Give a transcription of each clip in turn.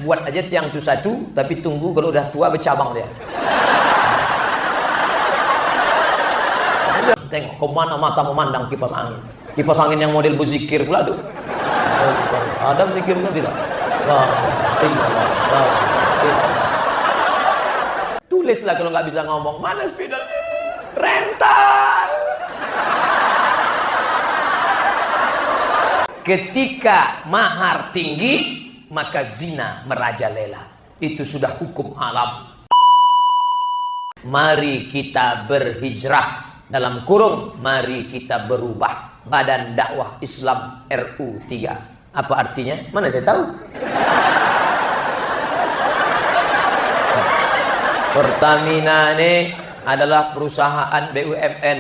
buat aja tiang itu satu, tapi tunggu kalau udah tua bercabang dia. Tengok kemana mata memandang kipas angin. Kipas angin yang model berzikir pula tuh. Ada berzikir pula tidak? Tulislah kalau nggak bisa ngomong. Mana spidol? Rental. Ketika mahar tinggi, maka zina merajalela. Itu sudah hukum alam. Mari kita berhijrah. Dalam kurung, mari kita berubah. Badan Dakwah Islam RU 3. Apa artinya? Mana saya tahu. Pertamina ini adalah perusahaan BUMN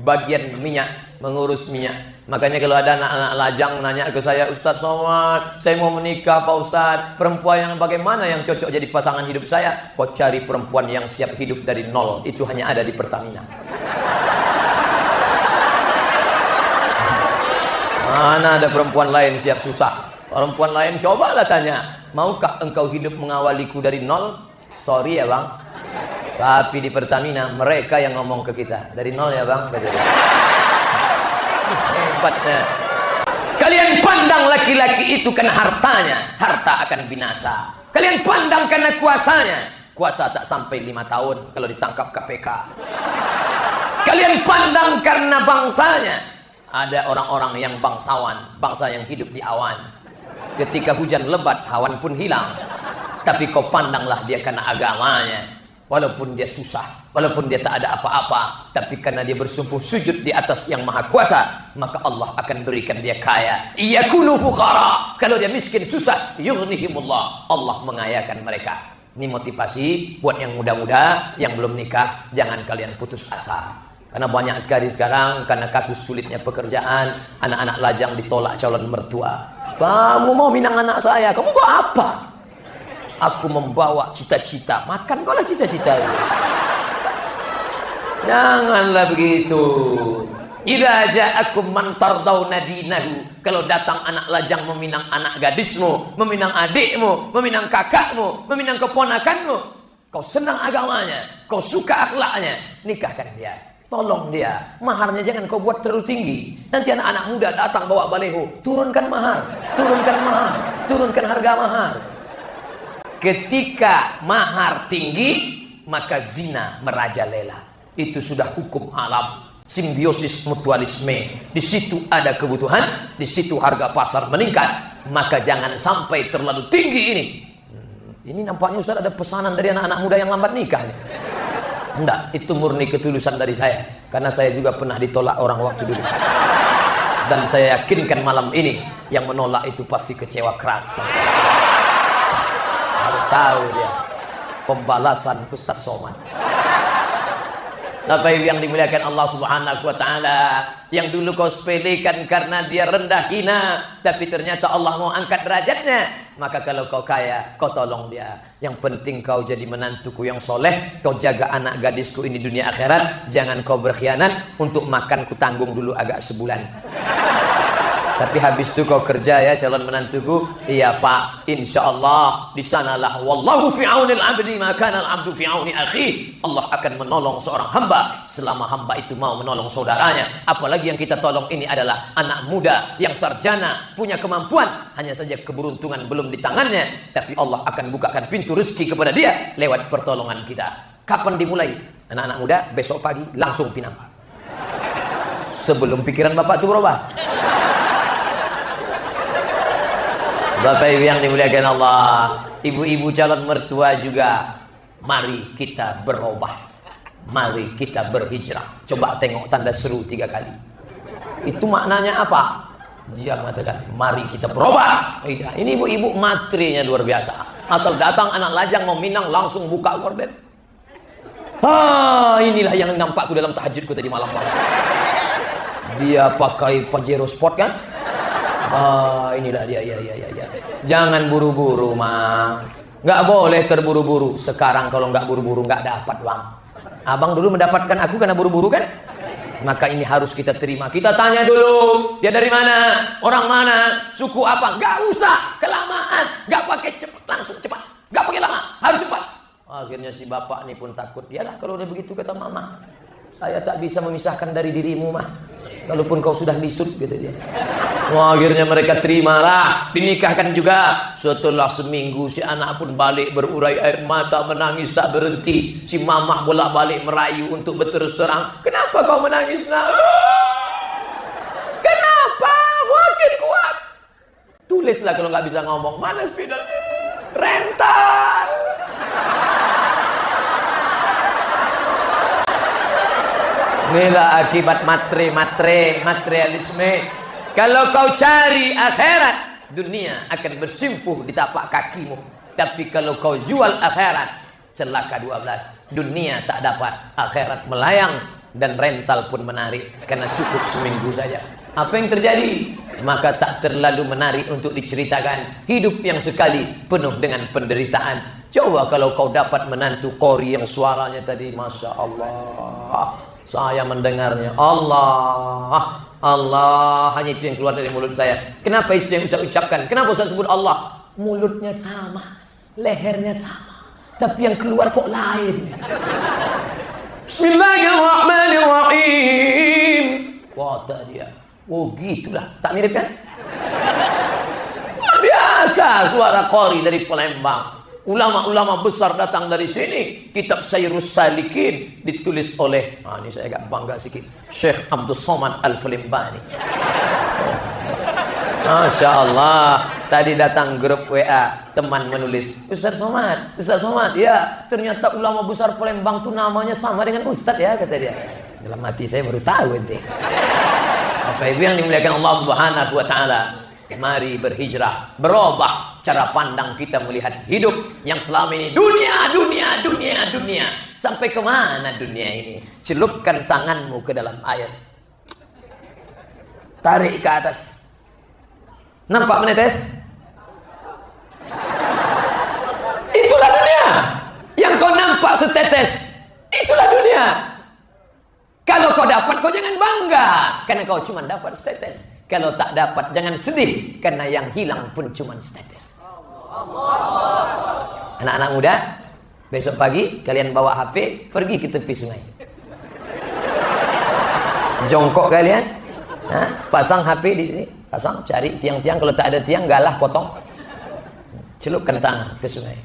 bagian minyak, mengurus minyak. Makanya kalau ada anak-anak lajang nanya ke saya, Ustadz Somad, saya mau menikah Pak Ustadz, perempuan yang bagaimana yang cocok jadi pasangan hidup saya? Kau cari perempuan yang siap hidup dari nol. Itu hanya ada di Pertamina. Mana ada perempuan lain siap susah? Perempuan lain cobalah tanya, maukah engkau hidup mengawaliku dari nol? Sorry ya bang, tapi di Pertamina mereka yang ngomong ke kita dari nol ya bang. Hebatnya. Kalian pandang laki-laki itu karena hartanya, harta akan binasa. Kalian pandang karena kuasanya, kuasa tak sampai 5 tahun kalau ditangkap KPK. Kalian pandang karena bangsanya. Ada orang-orang yang bangsawan, bangsa yang hidup di awan. Ketika hujan lebat, awan pun hilang. Tapi kau pandanglah dia karena agamanya. Walaupun dia susah, walaupun dia tak ada apa-apa, tapi karena dia bersungguh sujud di atas yang maha kuasa, maka Allah akan berikan dia kaya. Iyakunu fuqara. Kalau dia miskin susah, yughnihimullah. Allah mengayakan mereka. Ini motivasi buat yang muda-muda, yang belum nikah, jangan kalian putus asa. Karena banyak sekali sekarang, karena kasus sulitnya pekerjaan, anak-anak lajang ditolak calon mertua. Kamu mau minang anak saya, kamu bawa apa? Aku membawa cita-cita. Makan kau lah cita-cita. Janganlah begitu. Idza ja'akum man tardawna dinahu. Kalau datang anak lajang meminang anak gadismu, meminang adikmu, meminang kakakmu, meminang keponakanmu, kau senang agamanya, kau suka akhlaknya, nikahkan dia. Tolong dia, maharnya jangan kau buat terlalu tinggi. Nanti anak-anak muda datang bawa baleho, turunkan mahar, turunkan mahar, turunkan harga mahar. Ketika mahar tinggi, maka zina merajalela. Itu sudah hukum alam. Simbiosis mutualisme. Di situ ada kebutuhan, di situ harga pasar meningkat. Maka jangan sampai terlalu tinggi ini. Ini nampaknya Ustaz ada pesanan dari anak-anak muda yang lambat nikah. Enggak, itu murni ketulusan dari saya. Karena saya juga pernah ditolak orang waktu dulu. Dan saya yakinkan malam ini yang menolak itu pasti kecewa keras. Harus tahu dia pembalasan Ustaz Somad. Bapak Ibu yang dimuliakan Allah Subhanahu wa taala, yang dulu kau sepelekan karena dia rendah hina, tapi ternyata Allah mau angkat derajatnya, maka kalau kau kaya, kau tolong dia. Yang penting kau jadi menantuku yang soleh, kau jaga anak gadisku ini dunia akhirat, jangan kau berkhianat. Untuk makan ku tanggung dulu agak sebulan. Tapi habis itu kau kerja ya calon menantuku. Iya Pak, insyaallah di sanalah wallahu fi aunil abdi ma kana al abdu fi auni akhi. Allah akan menolong seorang hamba selama hamba itu mau menolong saudaranya. Apalagi yang kita tolong ini adalah anak muda yang sarjana, punya kemampuan, hanya saja keberuntungan belum di tangannya, tapi Allah akan bukakan pintu rezeki kepada dia lewat pertolongan kita. Kapan dimulai? Anak-anak muda besok pagi langsung pinang. Sebelum pikiran Bapak itu berubah. Bapak Ibu yang dimuliakan Allah, ibu-ibu calon mertua juga, mari kita berubah, mari kita berhijrah. Coba tengok tanda seru 3 kali. Itu maknanya apa? Dia mengatakan, mari kita berubah. Ini ibu-ibu materinya luar biasa. Asal datang anak lajang mau minang langsung buka gorden. Inilah yang nampakku dalam tahajudku tadi malam. Dia pakai Pajero Sport kan? Inilah dia, ya. Jangan buru-buru, Mang. Nggak boleh terburu-buru. Sekarang kalau nggak buru-buru nggak dapat, Bang. Abang dulu mendapatkan aku karena buru-buru kan? Maka ini harus kita terima. Kita tanya dulu, dia dari mana, orang mana, suku apa. Gak usah kelamaan, gak pakai cepat, langsung cepat, gak pakai lama, harus cepat. Akhirnya si bapak ini pun takut. Yalah kalau udah begitu kata mama, saya tak bisa memisahkan dari dirimu mah, walaupun kau sudah lisut, gitu dia. Wah, akhirnya mereka terimalah, dinikahkan juga. Setelah seminggu si anak pun balik berurai air mata, menangis tak berhenti. Si mamah bolak-balik merayu untuk berterus terang. Kenapa kau menangis nak? Kenapa? Makin kuat. Tulislah kalau nggak bisa ngomong. Mana spidolnya? Rental. Inilah akibat materialisme. Kalau kau cari akhirat, dunia akan bersimpuh di tapak kakimu. Tapi kalau kau jual akhirat, celaka 12. Dunia tak dapat, akhirat melayang, dan rental pun menarik. Karena cukup seminggu saja. Apa yang terjadi? Maka tak terlalu menarik untuk diceritakan. Hidup yang sekali penuh dengan penderitaan. Coba kalau kau dapat menantu Qori yang suaranya tadi, Masya Allah, saya mendengarnya, Allah, Allah, hanya itu yang keluar dari mulut saya. Kenapa itu yang bisa ucapkan? Kenapa saya sebut Allah? Mulutnya sama, lehernya sama, tapi yang keluar kok lain. Bismillahirrahmanirrahim. Kata dia, oh gitulah, tak mirip kan? Biasa suara Qori dari Palembang. Ulama-ulama besar datang dari sini. Kitab Sayrus Salikin ditulis oleh, ini saya agak bangga sedikit, Syekh Abdul Somad Al-Falimbani. Masya Allah. Tadi datang grup WA, teman menulis, Ustaz Somad, Ustaz Somad, ya ternyata ulama besar Palembang tuh namanya sama dengan Ustaz ya, kata dia. Dalam hati saya baru tahu ente. Bapak Ibu yang dimuliakan Allah Subhanahu wa taala, mari berhijrah, berubah cara pandang kita melihat hidup yang selama ini dunia. Sampai kemana dunia ini? Celupkan tanganmu ke dalam air, tarik ke atas. Nampak menetes? Itulah dunia. Yang kau nampak setetes, itulah dunia. Kalau kau dapat, kau jangan bangga karena kau cuma dapat setetes. Kalau tak dapat, jangan sedih karena yang hilang pun cuma setetes. Anak-anak muda, besok pagi kalian bawa HP, pergi ke tepi sungai. Jongkok kalian, pasang HP di sini, pasang, cari tiang-tiang. Kalau tak ada tiang, galah potong, celupkan tangan ke sungai.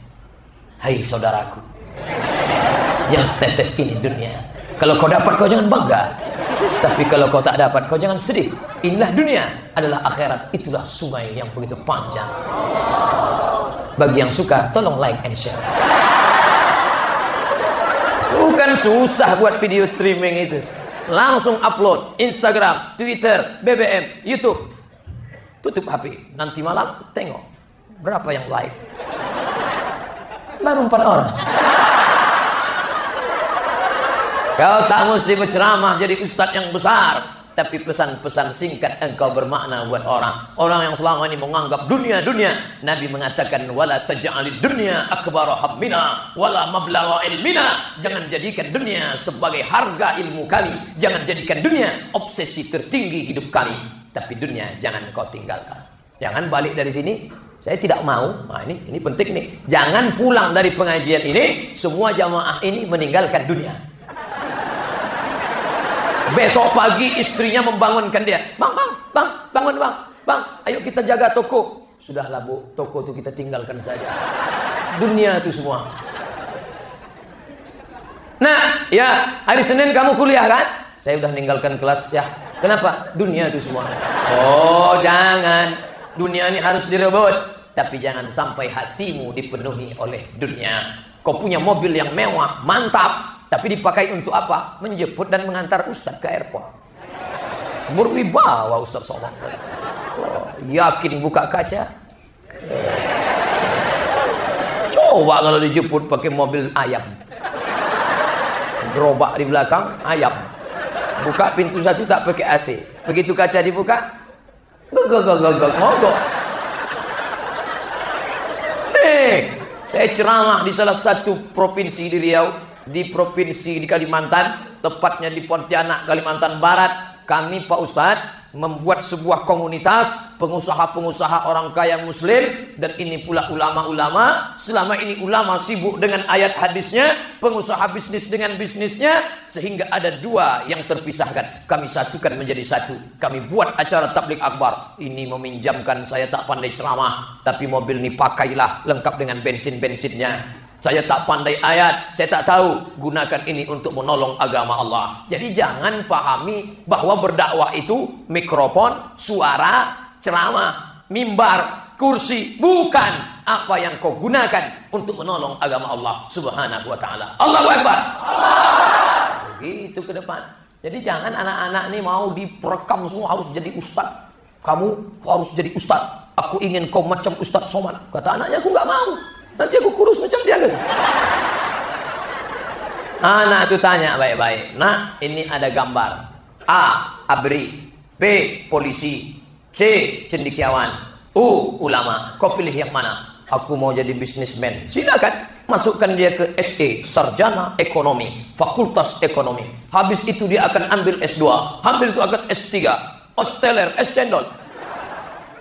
Hai saudaraku, yang setetes ini dunia. Kalau kau dapat, kau jangan bangga. Tapi kalau kau tak dapat, kau jangan sedih. Inilah dunia, adalah akhirat. Itulah sungai yang begitu panjang. Bagi yang suka, tolong like and share. Bukan susah buat video streaming itu. Langsung upload Instagram, Twitter, BBM, YouTube. Tutup HP, nanti malam tengok berapa yang like. Baru 4 orang. Kau tak mesti berceramah jadi ustadz yang besar, tapi pesan-pesan singkat engkau bermakna buat orang. Orang yang selama ini menganggap dunia. Nabi mengatakan, wala taj'alid dunya akbara hammina wala mablagha ilmina. Jangan jadikan dunia sebagai harga ilmu kali. Jangan jadikan dunia obsesi tertinggi hidup kali. Tapi dunia jangan kau tinggalkan. Jangan balik dari sini, saya tidak mau. Nah, ini penting nih. Jangan pulang dari pengajian ini, semua jamaah ini meninggalkan dunia. Besok pagi istrinya membangunkan dia, bang, bangun bang, ayo kita jaga toko. Sudahlah bu, toko itu kita tinggalkan saja. Dunia itu semua. Nah, ya hari Senin kamu kuliah kan? Saya udah meninggalkan kelas ya. Kenapa? Dunia itu semua. Oh jangan, dunia ini harus direbut. Tapi jangan sampai hatimu dipenuhi oleh dunia. Kau punya mobil yang mewah, mantap, tapi dipakai untuk apa? Menjemput dan mengantar Ustadz ke airport. Berwibawa Ustadz Somad. Yakin buka kaca? Coba kalau dijemput pakai mobil ayam. Gerobak di belakang, ayam. Buka pintu satu tak pakai AC. Begitu kaca dibuka, mogok. Saya ceramah di salah satu provinsi di Riau, di provinsi di Kalimantan. tepatnya di Pontianak, Kalimantan Barat, kami Pak Ustadz membuat sebuah komunitas pengusaha-pengusaha orang kaya muslim, dan ini pula ulama-ulama. Selama ini ulama sibuk dengan ayat hadisnya, pengusaha bisnis dengan bisnisnya, sehingga ada dua yang terpisahkan. Kami satukan menjadi satu. Kami buat acara tabligh akbar. Ini meminjamkan, saya tak pandai ceramah, tapi mobil ini pakailah lengkap dengan bensin-bensinnya. Saya tak pandai ayat, saya tak tahu, gunakan ini untuk menolong agama Allah. Jadi jangan pahami bahwa berdakwah itu mikrofon, suara, ceramah, mimbar, kursi. Bukan. Apa yang kau gunakan untuk menolong agama Allah subhanahu wa ta'ala. Allahu Akbar. Begitu ke depan. Jadi jangan anak-anak ini mau diperekam semua harus jadi ustaz. Kamu harus jadi ustaz. Aku ingin kau macam Ustaz Somad. Kata anaknya, aku nggak mau. Nanti aku kurus macam dia kan. Anak itu tanya baik-baik. Nah, ini ada gambar. A. Abri. B. Polisi. C. Cendekiawan. U. Ulama. Kau pilih yang mana? Aku mau jadi bisnismen. Silakan. Masukkan dia ke SE. Sarjana Ekonomi. Fakultas Ekonomi. Habis itu dia akan ambil S2. Habis itu akan S3. Osteller. S cendol.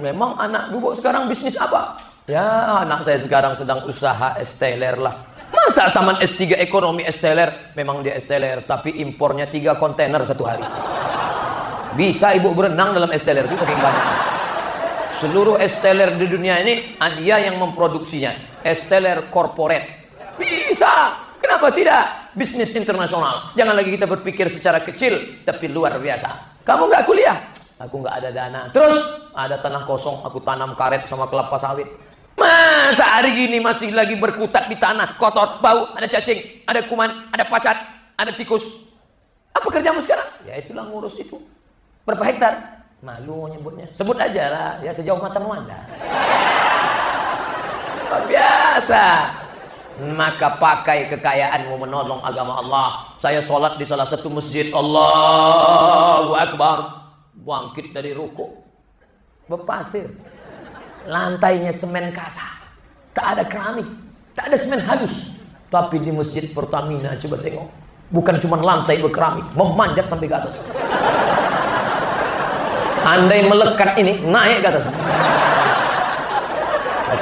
Memang anak bubuk sekarang bisnis apa? Ya, anak saya sekarang sedang usaha esteller lah. Masa taman S3 ekonomi esteller? Memang dia esteller, tapi impornya 3 kontainer satu hari. Bisa ibu berenang dalam esteller itu saking banyak. Seluruh esteller di dunia ini dia yang memproduksinya. Esteller corporate. Bisa. Kenapa tidak? Bisnis internasional. Jangan lagi kita berpikir secara kecil, tapi luar biasa. Kamu nggak kuliah? Aku nggak ada dana. Terus ada tanah kosong, aku tanam karet sama kelapa sawit. Masa hari gini masih lagi berkutat di tanah, kotor, bau, ada cacing, ada kuman, ada pacat, ada tikus. Apa kerjamu sekarang? Ya itulah ngurus itu. Berapa hektar? Malu nyebutnya. Sebut aja lah, ya sejauh mata memandang. Biasa. Maka pakai kekayaanmu menolong agama Allah. Saya sholat di salah satu masjid. Allahu Akbar. Bangkit dari ruku. Berpasir. Lantainya semen kasar, tak ada keramik, tak ada semen halus. Tapi di masjid Pertamina coba tengok, bukan cuma lantai berkeramik, memanjat sampai ke atas. Andai melekat ini naik ke atas.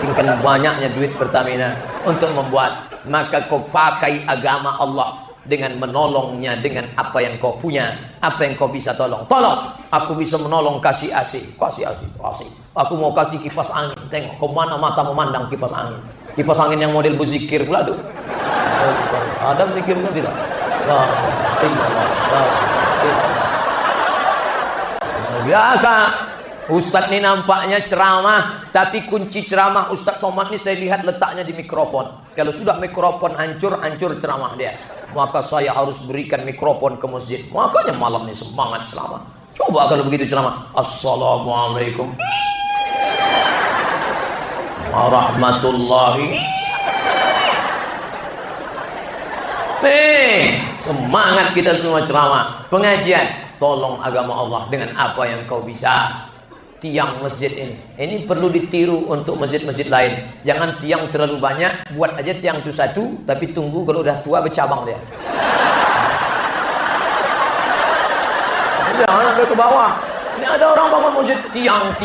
Tinggal banyaknya duit Pertamina untuk membuat. Maka kau pakai agama Allah dengan menolongnya dengan apa yang kau punya, apa yang kau bisa tolong. Tolong, aku bisa menolong kasih AC, kasih AC, kasih. Aku mau kasih kipas angin. Tengok, kemana mata memandang kipas angin. Kipas angin yang model berzikir pula tuh. Ada berzikir pun tidak? Biasa. Ustadz ini nampaknya ceramah, tapi kunci ceramah Ustadz Somad ini saya lihat letaknya di mikrofon. Kalau sudah mikrofon hancur, hancur ceramah dia. Maka saya harus berikan mikrofon ke masjid. Makanya malam ini semangat ceramah. Coba kalau begitu ceramah. Assalamualaikum warahmatullahi. Semangat kita semua ceramah. Pengajian. Tolong agama Allah dengan apa yang kau bisa. Tiang masjid ini perlu ditiru untuk masjid-masjid lain. Jangan tiang terlalu banyak, buat aja tiang itu satu, tapi tunggu kalau udah tua bercabang dia. Jangan ada ke bawah. Ini ada orang bangun masjid tiang.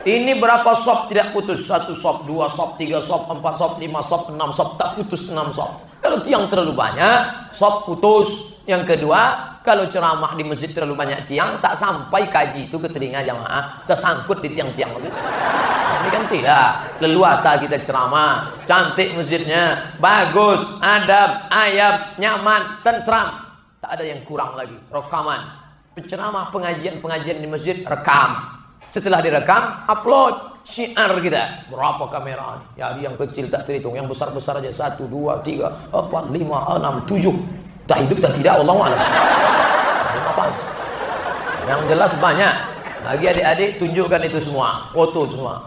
Ini berapa sop tidak putus? 1 sop, 2 sop, 3 sop, 4 sop, 5 sop, 6 sop, tak putus 6 sop. Kalau tiang terlalu banyak, sop putus. Yang kedua, kalau ceramah di masjid terlalu banyak tiang, tak sampai kaji itu ke telinga jamaah, tersangkut di tiang-tiang itu. Ini kan tidak. Leluasa kita ceramah, cantik masjidnya, bagus, adab, ayab, nyaman, tentram. Tak ada yang kurang lagi. Rekaman. Penceramah pengajian di masjid, rekam. Setelah direkam, upload. Syiar kita. Berapa kamera? Ya, yang kecil tak terhitung, yang besar-besar aja 1, 2, 3, 4, 5, 6, 7. Tak hidup tak tidak, Allah SWT. Yang jelas banyak. Bagi adik-adik tunjukkan itu semua, foto semua.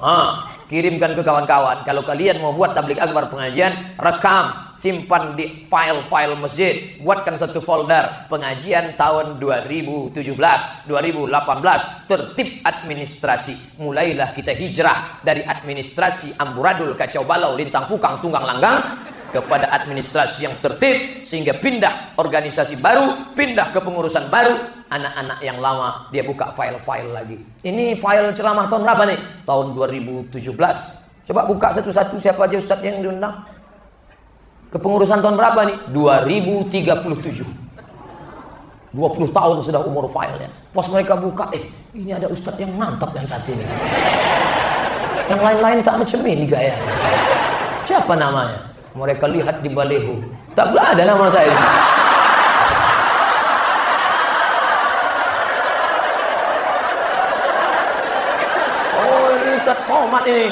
Kirimkan ke kawan-kawan. Kalau kalian mau buat tabligh akbar pengajian, rekam, simpan di file-file masjid. Buatkan satu folder pengajian tahun 2017, 2018, tertib administrasi. Mulailah kita hijrah dari administrasi amburadul, kacau balau, lintang pukang, tunggang langgang, kepada administrasi yang tertib, sehingga pindah organisasi baru, pindah ke pengurusan baru. Anak-anak yang lama dia buka file-file lagi. Ini file ceramah tahun berapa nih? Tahun 2017. Coba buka satu-satu siapa aja Ustadz yang diundang. Kepengurusan tahun berapa nih? 2037. 20 tahun sudah umur filenya. Pas mereka buka, ini ada Ustadz yang mantap yang satu ini. Yang lain-lain tak macam ini gaya. Siapa namanya? Mereka lihat di baleho. Tak pula ada nama saya. Oh, ini Ustadz Somad ini.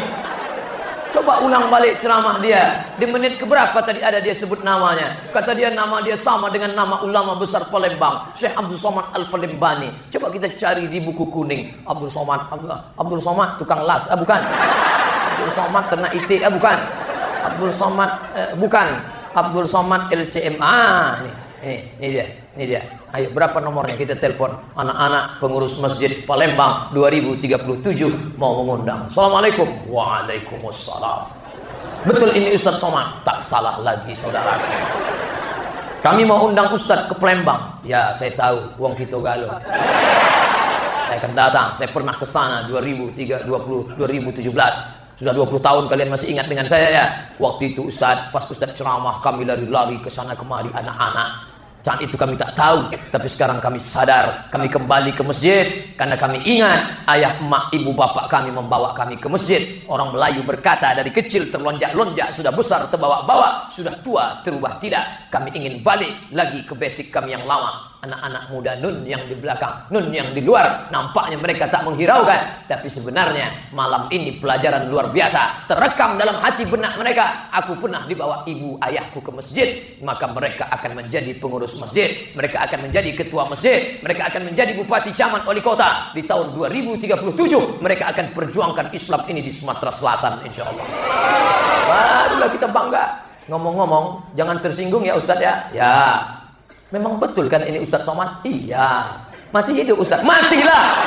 Coba ulang balik ceramah dia. Di menit keberapa tadi ada dia sebut namanya. Kata dia nama dia sama dengan nama ulama besar Palembang, Syekh Abdul Somad Al-Falembani. Coba kita cari di buku kuning. Abdul Somad tukang las, bukan. Abdul Somad ternak itik, bukan. Abdul Somad bukan. Abdul Somad LCM. Ini dia. Ayo, berapa nomornya kita telepon. Anak-anak pengurus masjid Palembang 2037 mau mengundang. Assalamualaikum. Waalaikumsalam. Betul ini Ustadz Somad? Tak salah lagi saudara. Kami mau undang Ustadz ke Palembang. Ya, saya tahu, wong kita galuh. Saya akan datang. Saya pernah ke sana 2017. Sudah 20 tahun kalian masih ingat dengan saya ya. Waktu itu Ustadz, pas Ustadz ceramah, kami lari-lari ke sana kemari anak-anak. Saat itu kami tak tahu, tapi sekarang kami sadar. Kami kembali ke masjid karena kami ingat ayah, emak, ibu, bapak kami membawa kami ke masjid. Orang Melayu berkata, dari kecil terlonjak-lonjak, sudah besar terbawa-bawa, sudah tua terubah tidak. Kami ingin balik lagi ke basic kami yang lama. Anak-anak muda nun yang di belakang, nun yang di luar, nampaknya mereka tak menghiraukan, tapi sebenarnya malam ini pelajaran luar biasa terekam dalam hati benak mereka. Aku pernah dibawa ibu ayahku ke masjid, maka mereka akan menjadi pengurus masjid, mereka akan menjadi ketua masjid, mereka akan menjadi bupati, camat, wali kota. Di tahun 2037 mereka akan perjuangkan Islam ini di Sumatera Selatan, insya Allah. Barulah kita bangga. Ngomong-ngomong, jangan tersinggung ya Ustadz ya. Ya, memang betul kan ini Ustadz Somad? Iya. Masih hidup Ustadz? Masih lah.